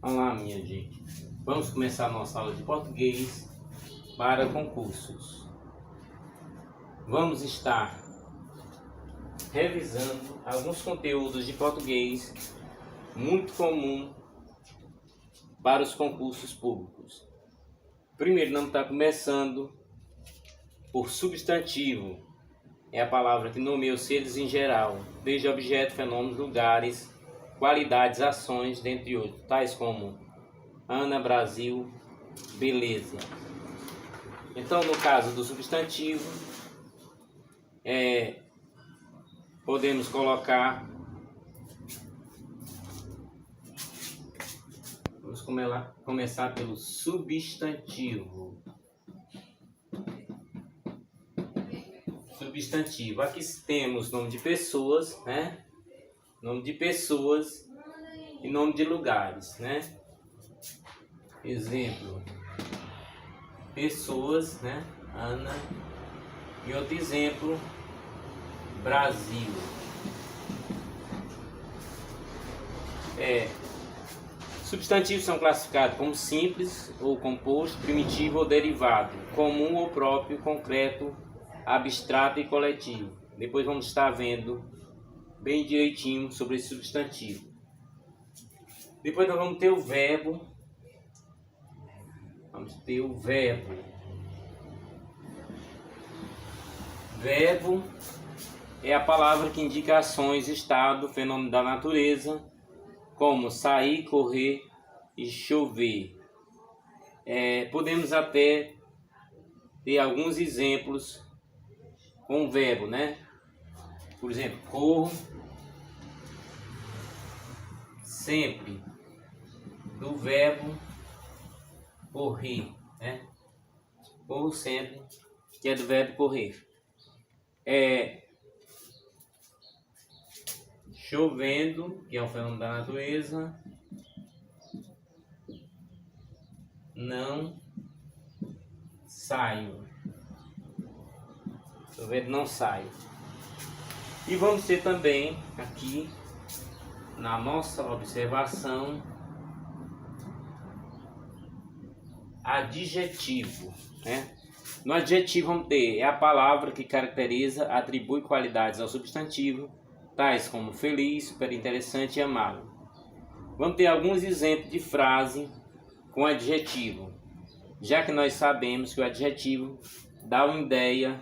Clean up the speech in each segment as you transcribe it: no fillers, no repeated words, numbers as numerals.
Olá, minha gente. Vamos começar a nossa aula de português para concursos. Vamos estar revisando alguns conteúdos de português muito comum para os concursos públicos. Primeiro, nós está começando por substantivo. É a palavra que nomeia os seres em geral, desde objetos, fenômenos, lugares, qualidades, ações, dentre outros, tais como Ana, Brasil, beleza. Então, no caso do substantivo, podemos colocar, vamos começar pelo substantivo. Substantivo, aqui temos nome de pessoas, né? Nome de pessoas e nome de lugares, né? Exemplo, pessoas, né? Ana. E outro exemplo, Brasil. Substantivos são classificados como simples ou composto, primitivo ou derivado, comum ou próprio, concreto, abstrato e coletivo. Depois vamos estar vendo bem direitinho sobre esse substantivo. Depois nós vamos ter o verbo. Verbo é a palavra que indica ações, estado, fenômeno da natureza, como sair, correr e chover. Podemos até ter alguns exemplos com o verbo, né? Por exemplo, corro sempre, do verbo correr, né? Corro sempre, que é do verbo correr. Chovendo, que é um fenômeno da natureza, não saio. Chovendo, não saio. E vamos ter também aqui na nossa observação adjetivo, né? No adjetivo vamos ter a palavra que caracteriza, atribui qualidades ao substantivo, tais como feliz, super interessante e amável. Vamos ter alguns exemplos de frase com adjetivo, já que nós sabemos que o adjetivo dá uma ideia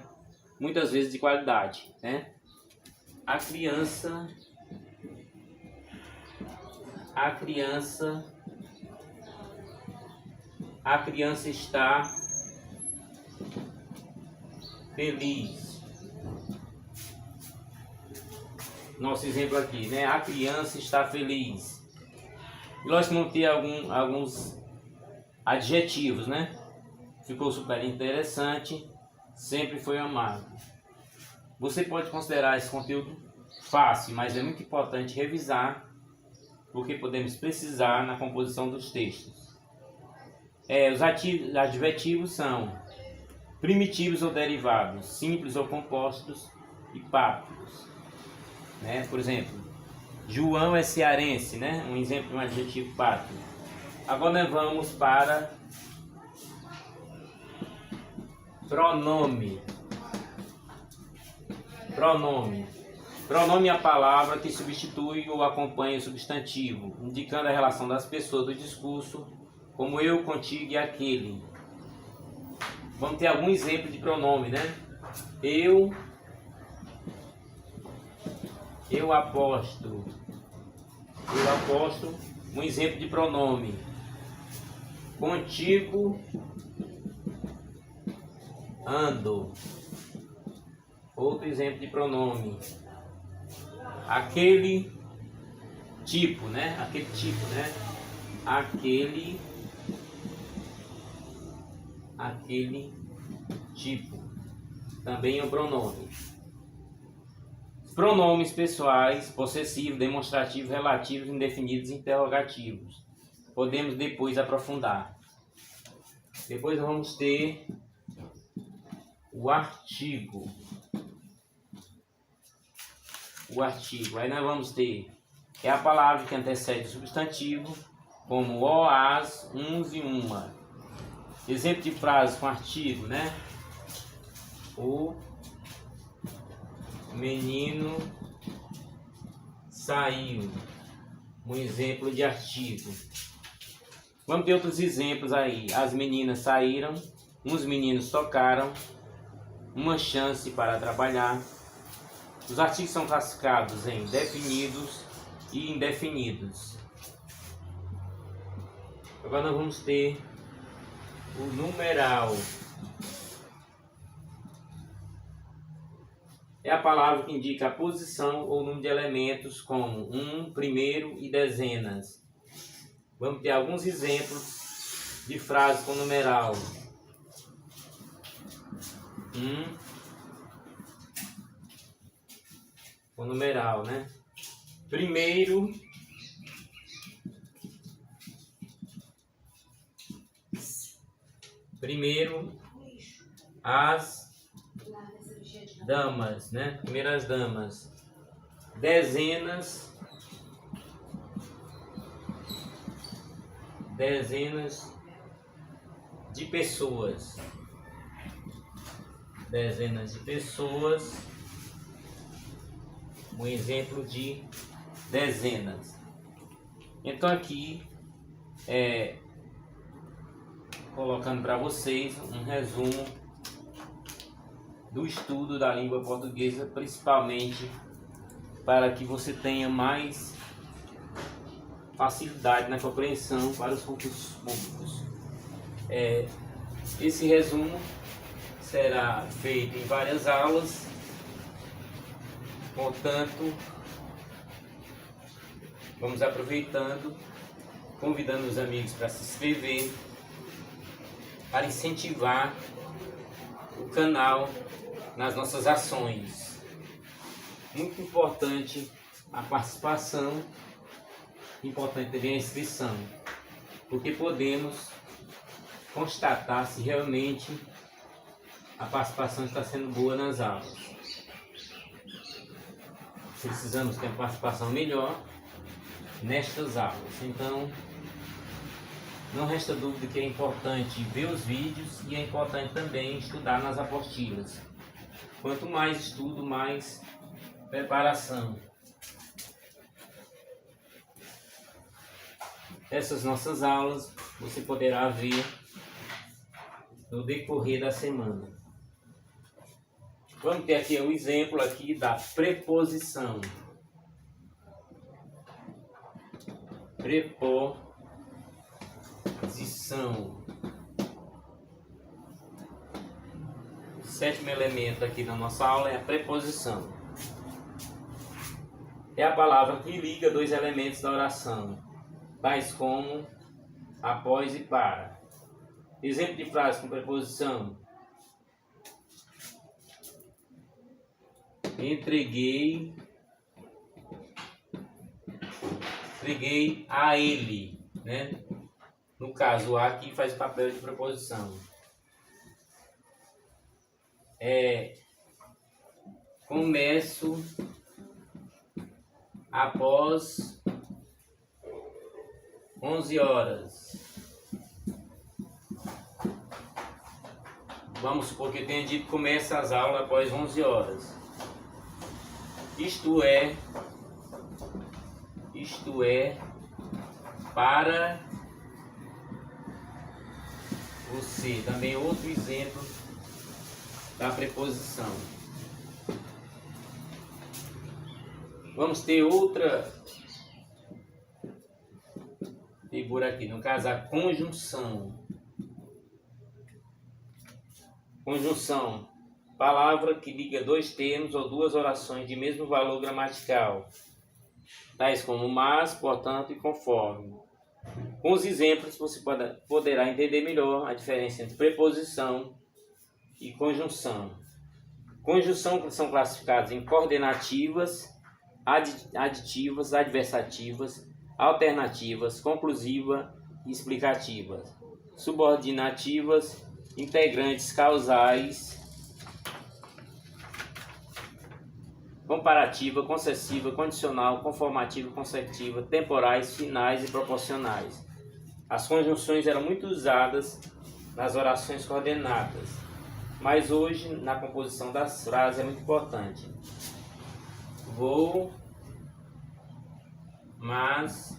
muitas vezes de qualidade, né? A criança está feliz. Nosso exemplo aqui, né? A criança está feliz. E nós vamos ter alguns adjetivos, né? Ficou super interessante, sempre foi amável. Você pode considerar esse conteúdo fácil, mas é muito importante revisar, porque podemos precisar na composição dos textos. Os adjetivos são primitivos ou derivados, simples ou compostos e páprios, né? Por exemplo, João é cearense, né? Um exemplo de um adjetivo pátrio. Agora nós vamos para pronome. Pronome é a palavra que substitui ou acompanha o substantivo, indicando a relação das pessoas do discurso, como eu, contigo e aquele. Vamos ter algum exemplo de pronome, né? Eu aposto. Um exemplo de pronome. Contigo ando. Outro exemplo de pronome. Aquele tipo, né? Aquele tipo. Também é um pronome. Pronomes pessoais, possessivos, demonstrativos, relativos, indefinidos e interrogativos. Podemos depois aprofundar. Depois vamos ter o artigo. Aí nós vamos ter a palavra que antecede o substantivo, como ó, as, uns e uma. Exemplo de frase com artigo, né? O menino saiu. Um exemplo de artigo. Vamos ter outros exemplos aí. As meninas saíram, uns meninos tocaram, uma chance para trabalhar. Os artigos são classificados em definidos e indefinidos. Agora nós vamos ter o numeral. É a palavra que indica a posição ou número de elementos, como primeiro e dezenas. Vamos ter alguns exemplos de frases com numeral. Com numeral, né? Primeiro, as damas, né? Primeiras damas. Dezenas de pessoas. Dezenas de pessoas. Um exemplo de dezenas. Então aqui colocando para vocês um resumo do estudo da língua portuguesa, principalmente para que você tenha mais facilidade na compreensão para os concursos públicos. Esse resumo será feito em várias aulas, portanto, vamos aproveitando, convidando os amigos para se inscrever, para incentivar o canal nas nossas ações. Muito importante a participação, importante também a inscrição, porque podemos constatar se realmente a participação está sendo boa nas aulas. Precisamos ter uma participação melhor nestas aulas. Então, não resta dúvida que é importante ver os vídeos e é importante também estudar nas apostilas. Quanto mais estudo, mais preparação. Essas nossas aulas você poderá ver no decorrer da semana. Vamos ter aqui um exemplo aqui da preposição. Preposição. O sétimo elemento aqui na nossa aula é a preposição. É a palavra que liga dois elementos da oração, tais como após e para. Exemplo de frase com preposição: entreguei a ele, né? No caso, o a aqui faz o papel de preposição. Começo após 11 horas. Vamos supor que eu tenha dito que começa as aulas após 11 horas. Isto é para você. Também outro exemplo da preposição. Vamos ter outra figura aqui, no caso a conjunção. Conjunção, palavra que liga dois termos ou duas orações de mesmo valor gramatical, tais como mas, portanto e conforme. Com os exemplos você poderá entender melhor a diferença entre preposição e conjunção. Conjunção são classificadas em coordenativas, aditivas, adversativas, alternativas, conclusiva e explicativas, subordinativas, integrantes causais, comparativa, concessiva, condicional, conformativa, consecutiva, temporais, finais e proporcionais. as conjunções eram muito usadas nas orações coordenadas, mas hoje na composição das frases é muito importante. Vou, mas,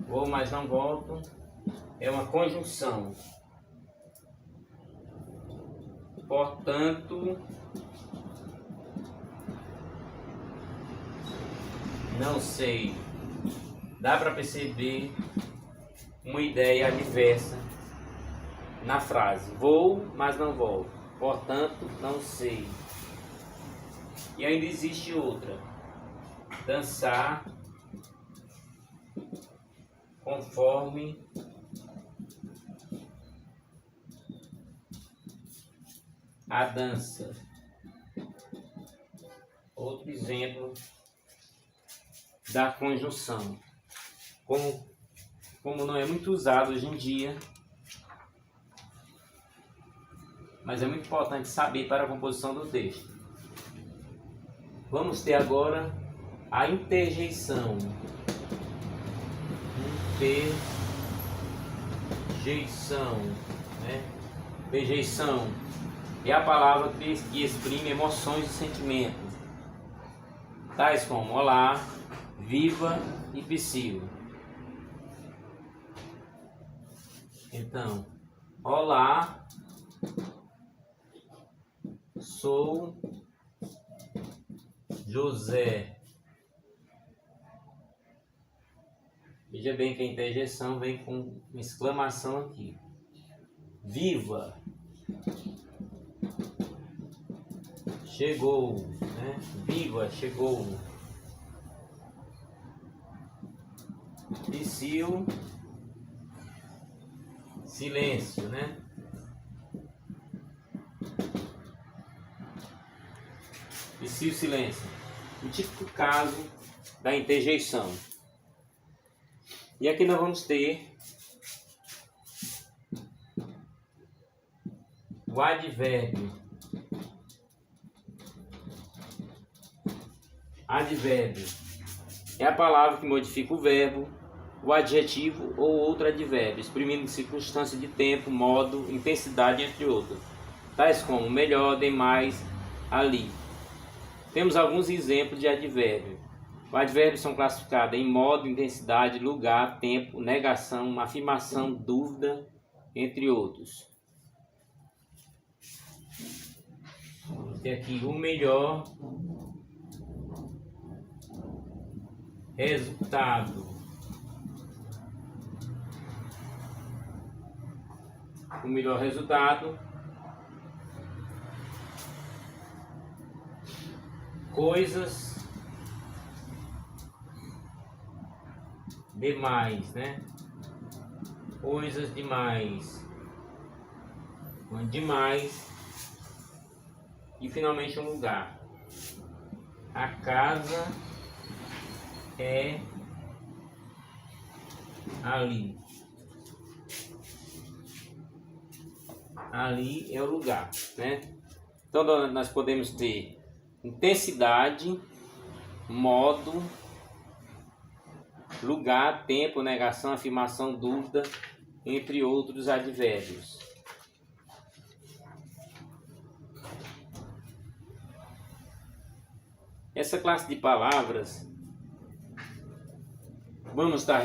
vou, mas não volto, é uma conjunção. Portanto, não sei. Dá para perceber uma ideia adversa na frase. Vou, mas não volto. Portanto, não sei. E ainda existe outra. Dançar conforme a dança. Outro exemplo da conjunção. Como não é muito usado hoje em dia, mas é muito importante saber para a composição do texto. Vamos ter agora a interjeição. Interjeição, né? Interjeição é a palavra que exprime emoções e sentimentos, tais como olá, viva e psiu. Então, olá, sou José. Veja bem que a interjeição vem com uma exclamação aqui. Viva! Chegou, né? Viva, chegou. Psiu, silêncio, né? Psiu, silêncio. O típico caso da interjeição. E aqui nós vamos ter o advérbio. Advérbio é a palavra que modifica o verbo, o adjetivo ou outro advérbio, exprimindo circunstância de tempo, modo, intensidade, entre outros, tais como melhor, demais, ali. Temos alguns exemplos de advérbio. Os advérbios são classificados em modo, intensidade, lugar, tempo, negação, afirmação, dúvida, entre outros. Tem aqui o melhor resultado. O melhor resultado. Coisas demais, né? Coisas demais. Demais. E finalmente um lugar. A casa é ali. Ali é o lugar, né? Então nós podemos ter intensidade, modo, lugar, tempo, negação, afirmação, dúvida, entre outros advérbios. Essa classe de palavras, vamos estar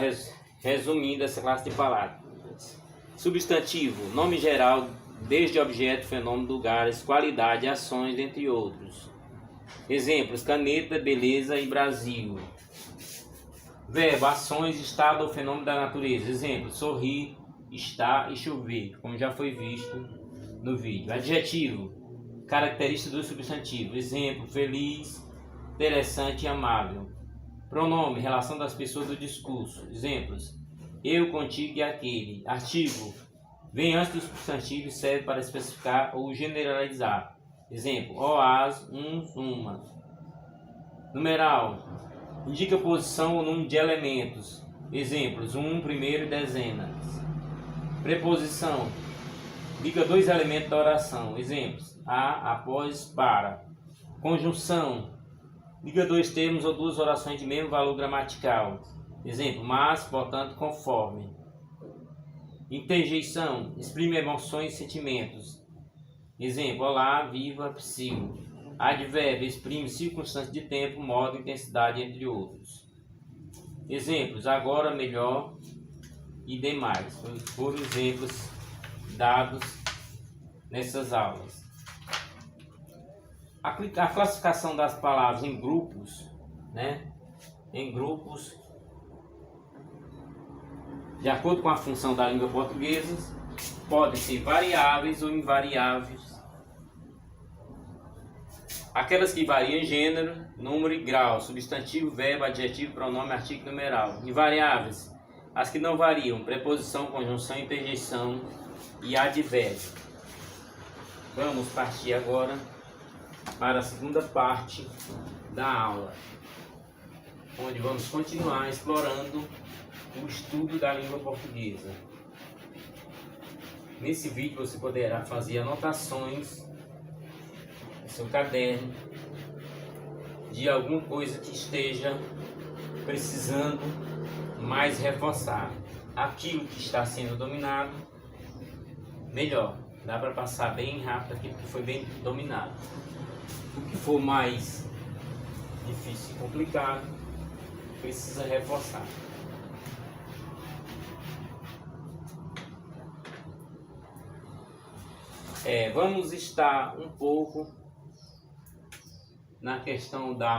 resumindo essa classe de palavras. Substantivo, nome geral, desde objeto, fenômeno, lugares, qualidade, ações, entre outros. Exemplos: caneta, beleza e Brasil. Verbo: ações, estado ou fenômeno da natureza. Exemplo: sorrir, estar e chover, como já foi visto no vídeo. Adjetivo: característica do substantivo. Exemplo: feliz, interessante e amável. Pronome: relação das pessoas do discurso. Exemplos: eu, contigo e aquele. Artigo: vem antes do substantivo e serve para especificar ou generalizar. Exemplo: as, uns, uma. Numeral: indica posição ou número de elementos. Exemplos: primeiro e dezenas. Preposição: indica dois elementos da oração. Exemplos: a, após, para. Conjunção. Liga dois termos ou duas orações de mesmo valor gramatical. Exemplo, mas, portanto, conforme. Interjeição. Exprime emoções e sentimentos. Exemplo, olá, viva, psico. Advérbio. Exprime circunstância de tempo, modo, intensidade, entre outros. Exemplos, agora, melhor e demais. Foram exemplos dados nessas aulas. A classificação das palavras em grupos, né? Em grupos, de acordo com a função da língua portuguesa, podem ser variáveis ou invariáveis. Aquelas que variam em gênero, número e grau, substantivo, verbo, adjetivo, pronome, artigo, numeral. Invariáveis, as que não variam, preposição, conjunção, interjeição e advérbio. Vamos partir agora para a segunda parte da aula, onde vamos continuar explorando o estudo da língua portuguesa. Nesse vídeo você poderá fazer anotações no seu caderno de alguma coisa que esteja precisando mais reforçar. Aquilo que está sendo dominado, melhor. Dá para passar bem rápido aquilo que foi bem dominado. O que for mais difícil e complicado, precisa reforçar. Vamos estar um pouco na questão da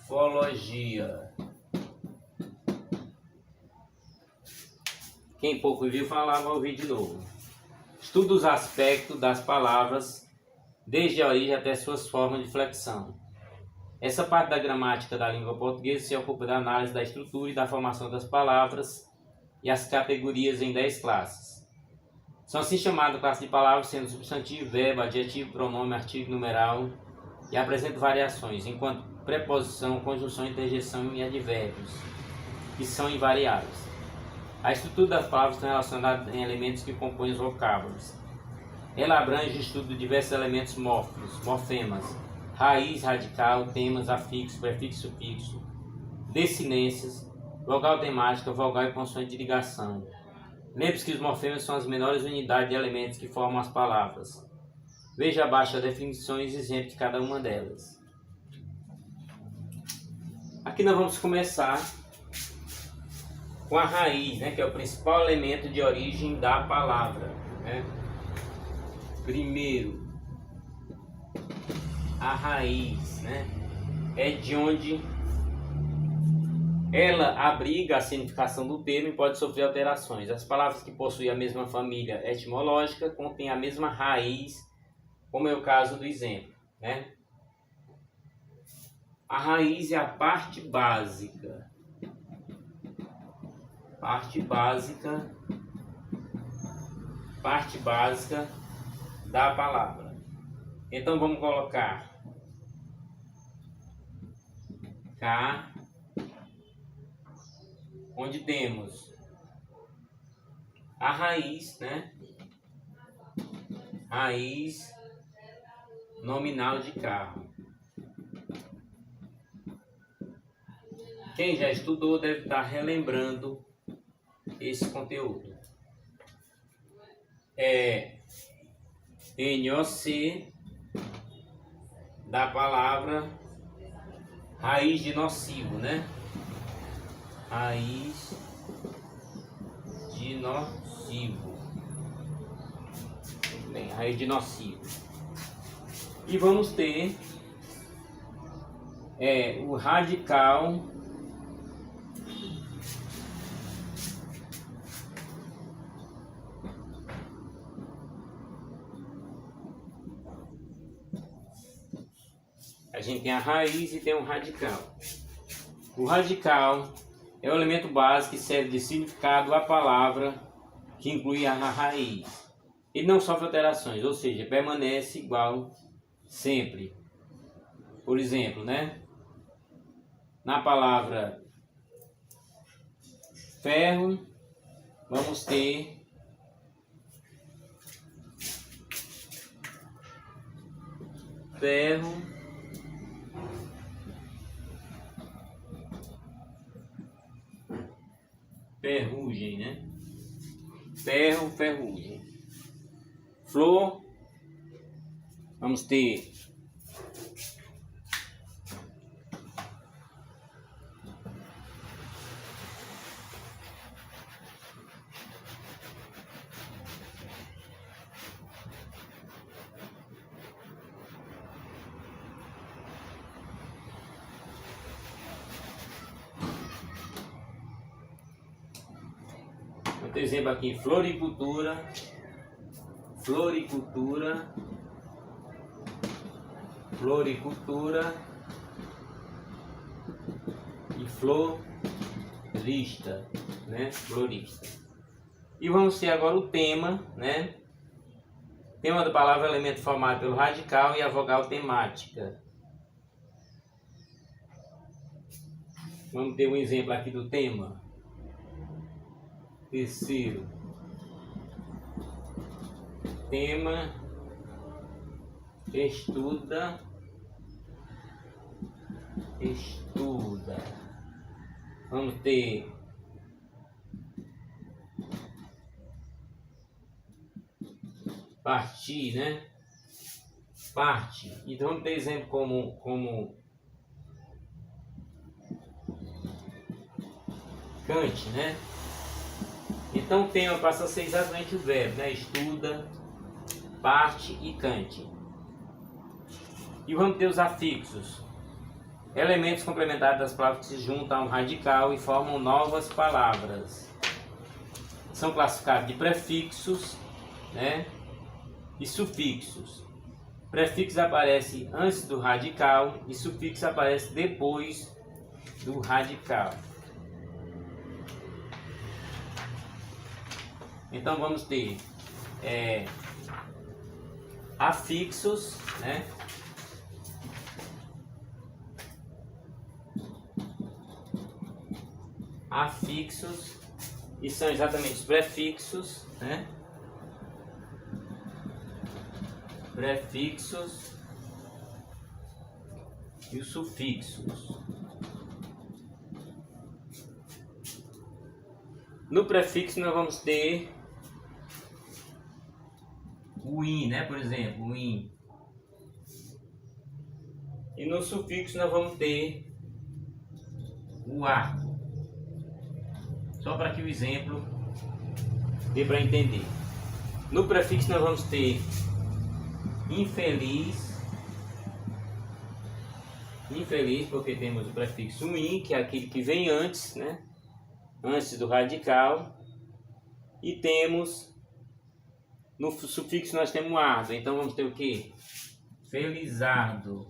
morfologia. Quem pouco viu falar, vai ouvir de novo. Estuda os aspectos das palavras, desde a origem até suas formas de flexão. Essa parte da gramática da língua portuguesa se ocupa da análise da estrutura e da formação das palavras e as categorias em 10 classes. São assim chamadas classes de palavras, sendo substantivo, verbo, adjetivo, pronome, artigo, numeral, e apresentam variações, enquanto preposição, conjunção, interjeição e advérbios, que são invariáveis. A estrutura das palavras está relacionada em elementos que compõem os vocábulos. Ela abrange o estudo de diversos elementos mórficos, morfemas, raiz, radical, temas, afixo, prefixo, fixo, desinências, vogal temática, vogal e consoante de ligação. Lembre-se que os morfemas são as menores unidades de elementos que formam as palavras. Veja abaixo as definições e exemplos de cada uma delas. Aqui nós vamos começar com a raiz, né, que é o principal elemento de origem da palavra, né? Primeiro, a raiz, né, é de onde ela abriga a significação do termo e pode sofrer alterações. As palavras que possuem a mesma família etimológica contêm a mesma raiz, como é o caso do exemplo, né? A raiz é a parte básica. Parte básica da palavra. Então vamos colocar K, onde temos a raiz, né? Raiz nominal de carro. Quem já estudou deve estar relembrando esse conteúdo. É NOC da palavra raiz de nocivo, né? Raiz de nocivo. Muito bem, raiz de nocivo. E vamos ter o radical a gente tem a raiz e tem um radical. O radical é o elemento básico que serve de significado à palavra que inclui a raiz. Ele não sofre alterações, ou seja, permanece igual sempre. Por exemplo, né? Na palavra ferro, vamos ter ferro, ferrugem, né? Ferro, ferrugem. Flor, vamos ter outro exemplo aqui, floricultura, floricultura, floricultura e florista, né? Florista. E vamos ter agora o tema, né? Tema da palavra elemento formado pelo radical e a vogal temática. Vamos ter um exemplo aqui do tema. Terceiro. Tema estuda. Vamos ter partir, né? Parte. Então vamos ter exemplo como cante, né? Então o tema passa a ser exatamente o verbo, né? Estuda, parte e cante. E vamos ter os afixos. Elementos complementares das palavras que se juntam a um radical e formam novas palavras. São classificados de prefixos, né? E sufixos. Prefixo aparece antes do radical e sufixo aparece depois do radical. Então vamos ter afixos, né? Afixos, e são exatamente os prefixos, né? Prefixos e os sufixos. No prefixo nós vamos ter o in, né? Por exemplo, o in. E no sufixo nós vamos ter o a. Só para que o exemplo dê para entender. No prefixo nós vamos ter infeliz. Infeliz porque temos o prefixo in, que é aquele que vem antes, né? Antes do radical. E temos no sufixo nós temos ardo. Então vamos ter o que? Felizardo.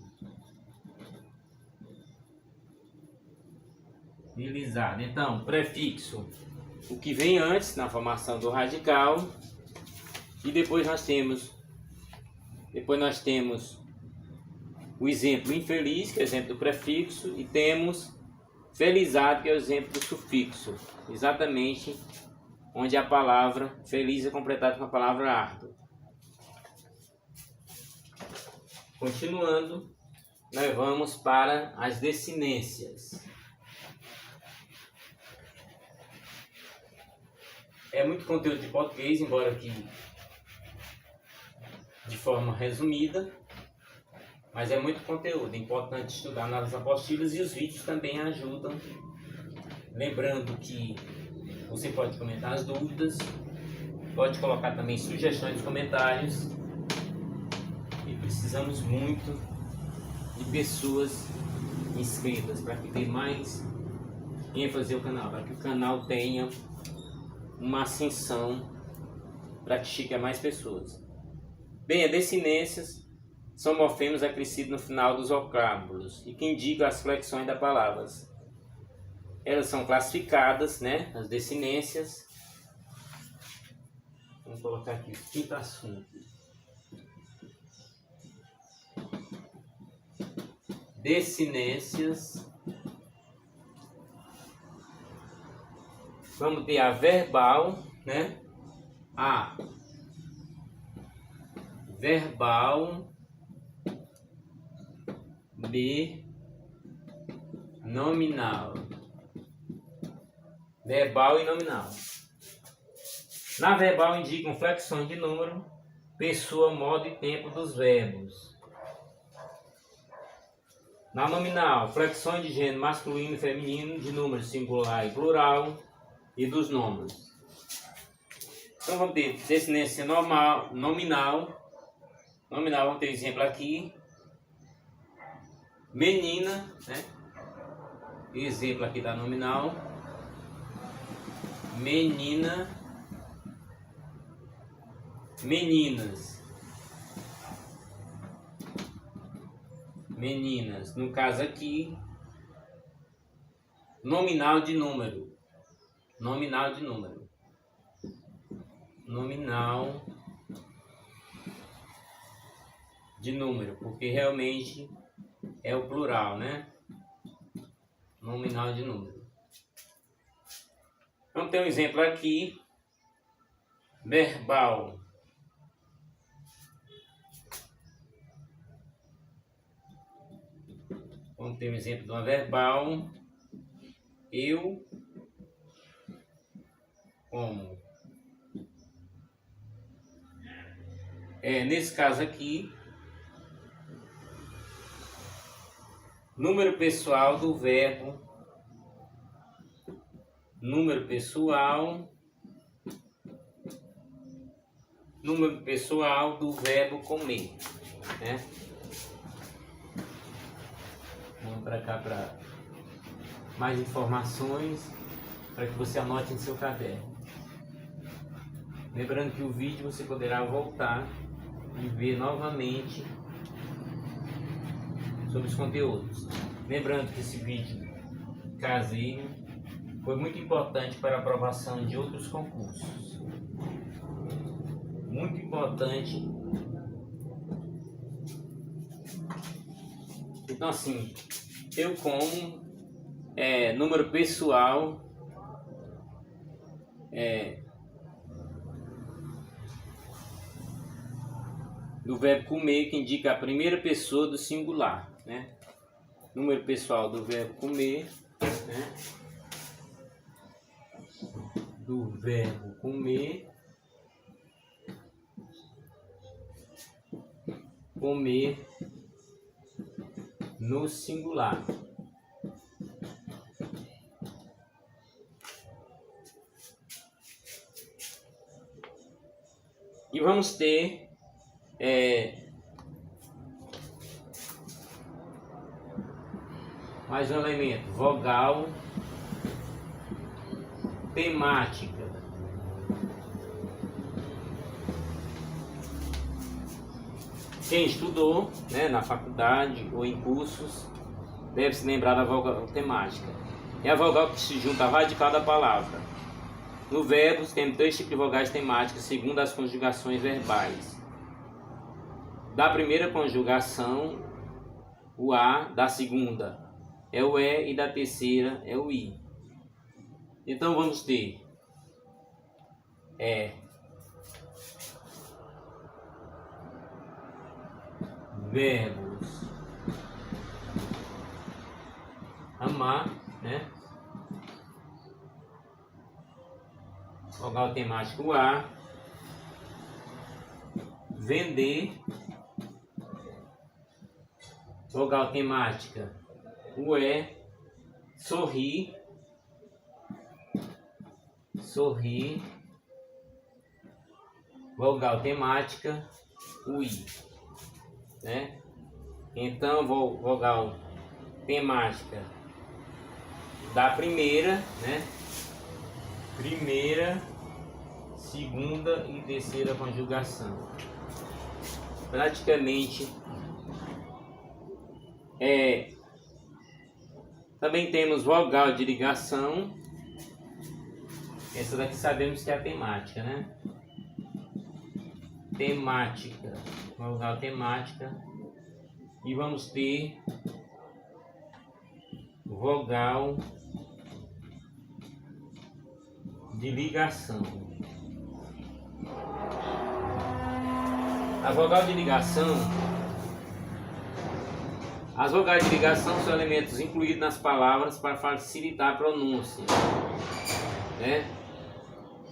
Felizardo. Então, prefixo, o que vem antes na formação do radical. E depois nós temos o exemplo infeliz, que é o exemplo do prefixo, e temos felizardo, que é o exemplo do sufixo. Exatamente onde a palavra feliz é completada com a palavra árduo. Continuando, nós vamos para as desinências. É muito conteúdo de português, embora aqui de forma resumida, mas é muito conteúdo. É importante estudar nas apostilas e os vídeos também ajudam. Lembrando que você pode comentar as dúvidas, pode colocar também sugestões nos comentários. E precisamos muito de pessoas inscritas para que dê mais ênfase ao canal, para que o canal tenha uma ascensão, para que chegue a mais pessoas. Bem, as desinências são morfemas acrescidos no final dos vocábulos e que indicam as flexões das palavras. Elas são classificadas, né? As desinências. Vamos colocar aqui o quinto assunto. Desinências. Vamos ter a verbal, né? A verbal, VB nominal. Verbal e nominal. Na verbal indicam flexões de número, pessoa, modo e tempo dos verbos. Na nominal, flexões de gênero masculino e feminino, de número singular e plural e dos nomes. Então vamos ter descendência nominal. Nominal, vamos ter exemplo aqui. Menina, né? Exemplo aqui da nominal. Menina. Meninas. Meninas. No caso aqui, nominal de número. Nominal de número. Nominal de número, porque realmente é o plural, né? Nominal de número. Vamos ter um exemplo aqui. Verbal. Vamos ter um exemplo de uma verbal. Eu como. Nesse caso aqui, número pessoal do verbo. Número pessoal do verbo comer, né? Vamos para cá para mais informações, para que você anote em seu caderno. Lembrando que o vídeo você poderá voltar e ver novamente sobre os conteúdos. Lembrando que esse vídeo caseiro foi muito importante para a aprovação de outros concursos. Muito importante. Então assim, eu como número pessoal do verbo comer, que indica a primeira pessoa do singular, né? Número pessoal do verbo comer, né? Do verbo comer. Comer no singular. E vamos ter mais um elemento, vogal temática. Quem estudou, né, na faculdade ou em cursos deve se lembrar da vogal temática. É a vogal que se junta à radical da palavra. No verbo temos 3 tipos de vogais temáticas segundo as conjugações verbais. Da primeira conjugação, o A, da segunda é o E e da terceira é o I. Então vamos ter verbos amar, né? Vogal temático A. Vender. Vogal temática o E. Sorrir. Sorrir. Vogal temática o I, né? Então vogal temática da primeira, né? Primeira, segunda e terceira conjugação. Praticamente também temos vogal de ligação. Essa daqui sabemos que é a temática, né? Temática, vogal temática. E vamos ter vogal de ligação. A vogal de ligação As vogais de ligação são elementos incluídos nas palavras para facilitar a pronúncia, né?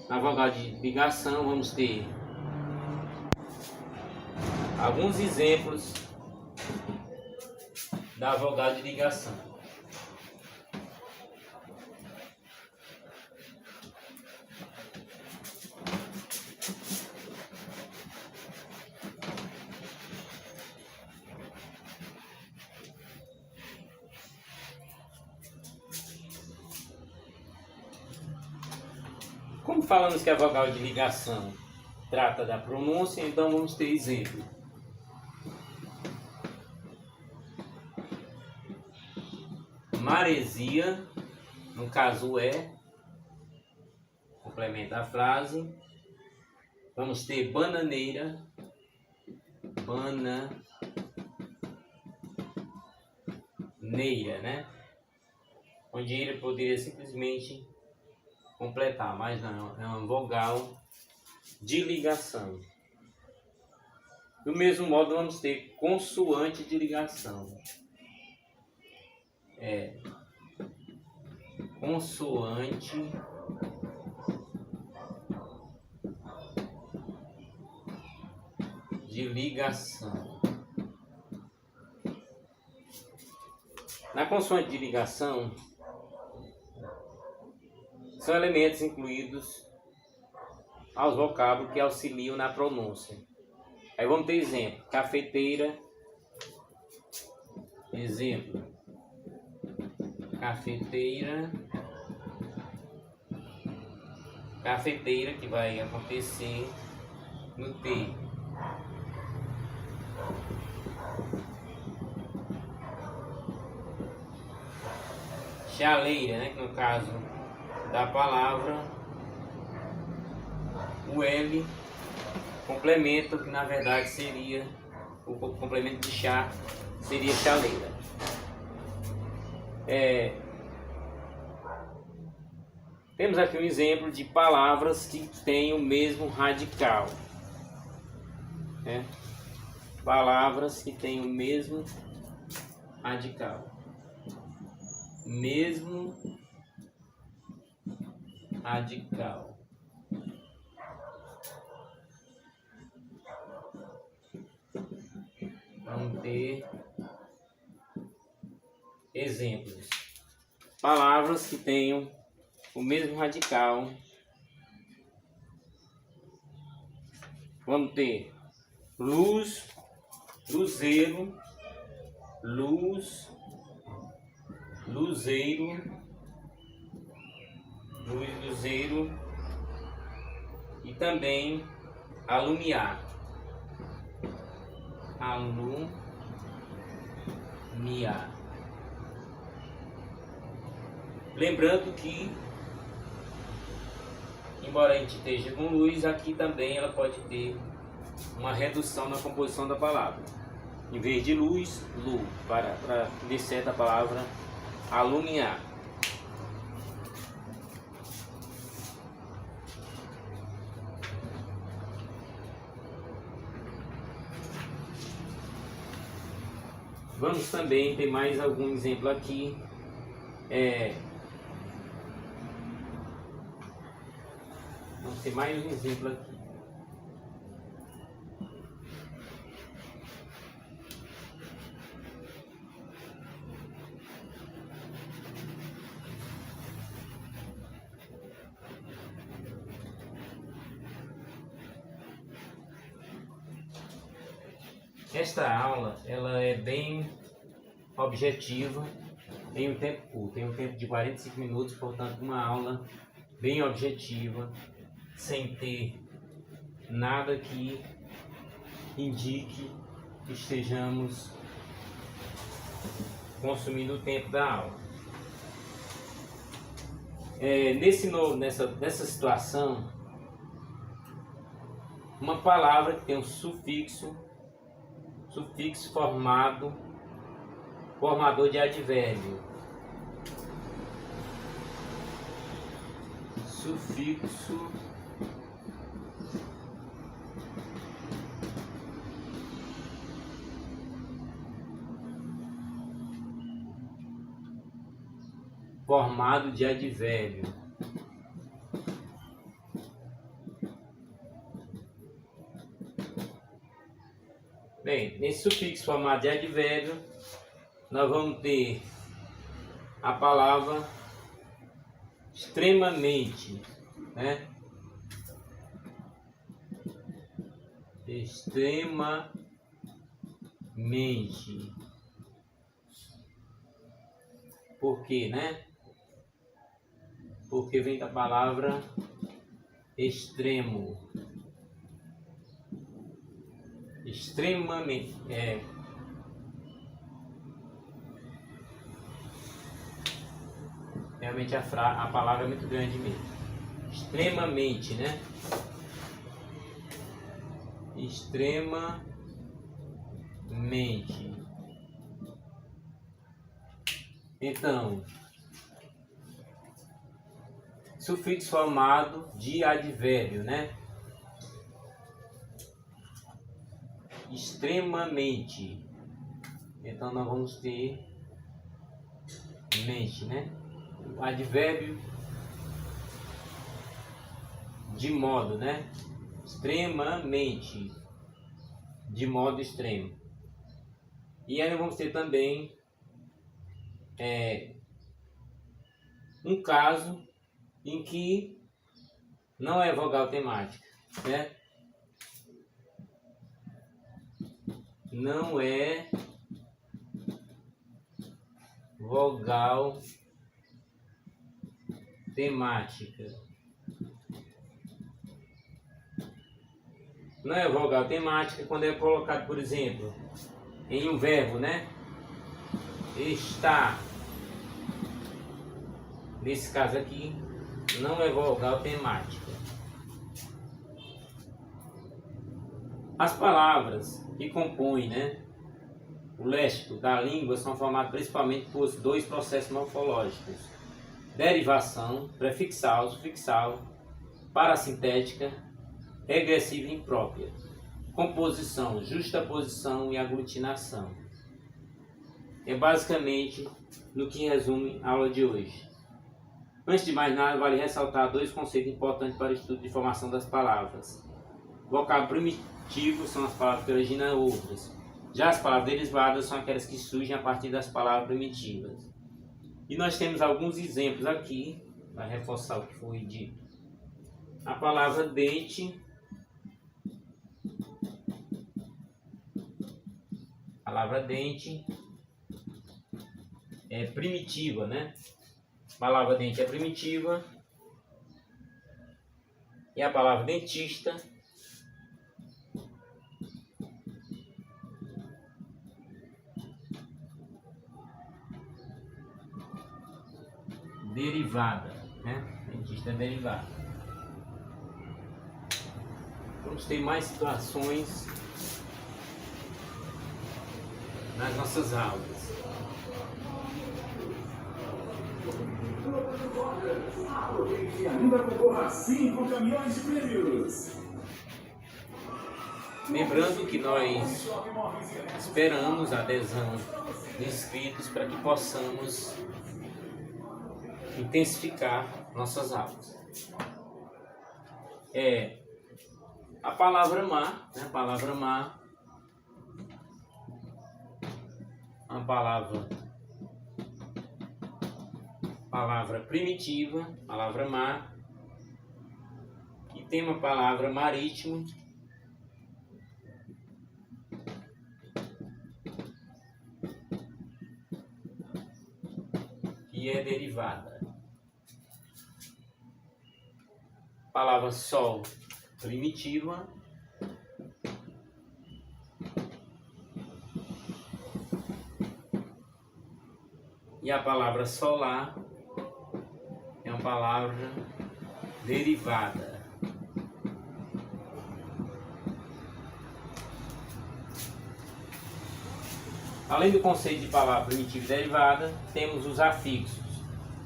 Na vogal de ligação vamos ter alguns exemplos da vogal de ligação. Como falamos que a vogal de ligação trata da pronúncia, então vamos ter exemplo. Maresia, no caso complementa a frase. Vamos ter bananeira, né? Onde ele poderia simplesmente completar, mas não, é uma vogal de ligação. Do mesmo modo, vamos ter consoante de ligação. Consoante de ligação. Na consoante de ligação, são elementos incluídos aos vocábulos que auxiliam na pronúncia. Aí vamos ter exemplo. Cafeteira. Exemplo. Cafeteira. Cafeteira, que vai acontecer no T. Chaleira, né? Que no caso da palavra, o L complemento, que na verdade seria o complemento de chá, seria chaleira. Temos aqui um exemplo de palavras que têm o mesmo radical, né? Palavras que têm o mesmo radical. Mesmo radical. Vamos ter exemplos. Palavras que tenham o mesmo radical. Vamos ter luz, luzeiro, luz, luzeiro, luz, luzeiro e também alumiar. Alumiar. Lembrando que, embora a gente esteja com luz, aqui também ela pode ter uma redução na composição da palavra. Em vez de luz, lu, para descer da palavra alumiar. Vamos também ter mais algum exemplo aqui. Vamos ter mais um exemplo aqui. Esta aula, ela é bem objetiva, tem um tempo curto, tem um tempo de 45 minutos, portanto uma aula bem objetiva, sem ter nada que indique que estejamos consumindo o tempo da aula. Nessa situação, uma palavra que tem um sufixo formador de advérbio. Sufixo formado de advérbio. Bem, nesse sufixo formado de advérbio, nós vamos ter a palavra extremamente, né? Extremamente. Por quê, né? Porque vem da palavra extremo. Extremamente. Realmente a palavra é muito grande mesmo. Extremamente, né? Extremamente. Então, sufixo formado de advérbio, né? Extremamente. Então nós vamos ter mente, né? O advérbio de modo, né? Extremamente. De modo extremo. E aí nós vamos ter também um caso em que não é vogal temática, né? Não é vogal temática. Não é vogal temática quando é colocado, por exemplo, em um verbo, né? Está. Nesse caso aqui, não é vogal temática. As palavras que compõem, né, o léxico da língua são formadas principalmente por dois processos morfológicos: derivação, prefixal, sufixal, parassintética, regressiva e imprópria, composição, justaposição e aglutinação. É basicamente no que resume a aula de hoje. Antes de mais nada, vale ressaltar dois conceitos importantes para o estudo de formação das palavras. Vocábulo primitivo são as palavras que originam outras. Já as palavras derivadas são aquelas que surgem a partir das palavras primitivas. E nós temos alguns exemplos aqui, para reforçar o que foi dito. A palavra dente. A palavra dente é primitiva, né? A palavra dente é primitiva. E a palavra dentista derivada, né? Dentista é derivada. Vamos ter mais situações nas nossas aulas. Aproveite e ainda concorra a 5 caminhões de prêmios. Lembrando que nós esperamos a adesão de inscritos para que possamos intensificar nossas aulas. A palavra mar, né? A palavra mar, uma palavra primitiva, palavra mar, e tem uma palavra marítimo, que é derivada. Palavra sol, primitiva. E a palavra solar é uma palavra derivada. Além do conceito de palavra primitiva e derivada, temos os afixos.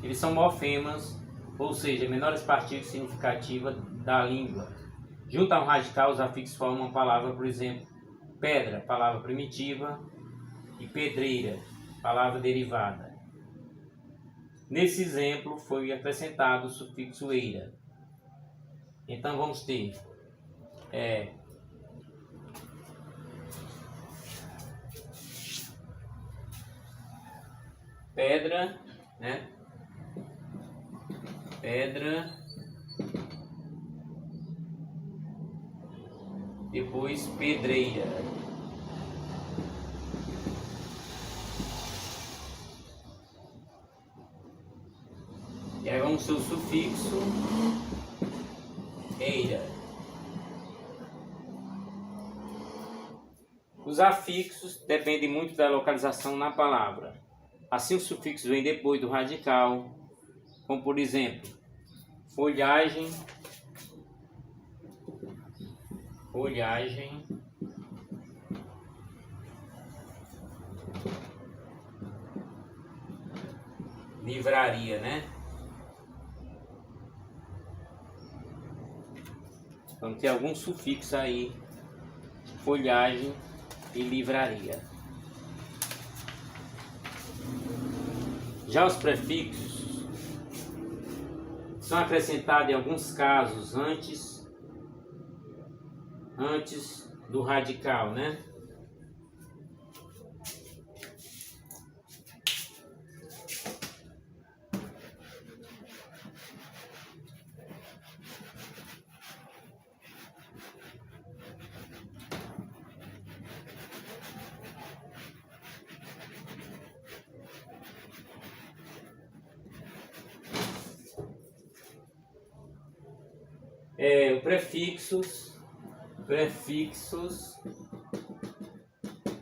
Eles são morfemas, ou seja, menores partículas significativas da língua. Junto a um radical, os afixos formam uma palavra, por exemplo, pedra, palavra primitiva, e pedreira, palavra derivada. Nesse exemplo foi acrescentado o sufixo eira. Então vamos ter pedra, né? Pedra, depois pedreira. E aí vamos ter o sufixo eira. Os afixos dependem muito da localização na palavra. Assim, o sufixo vem depois do radical, como por exemplo, folhagem, folhagem, livraria, né? Vamos ter algum sufixo aí, folhagem e livraria. Já os prefixos são acrescentados em alguns casos antes do radical, né? Prefixos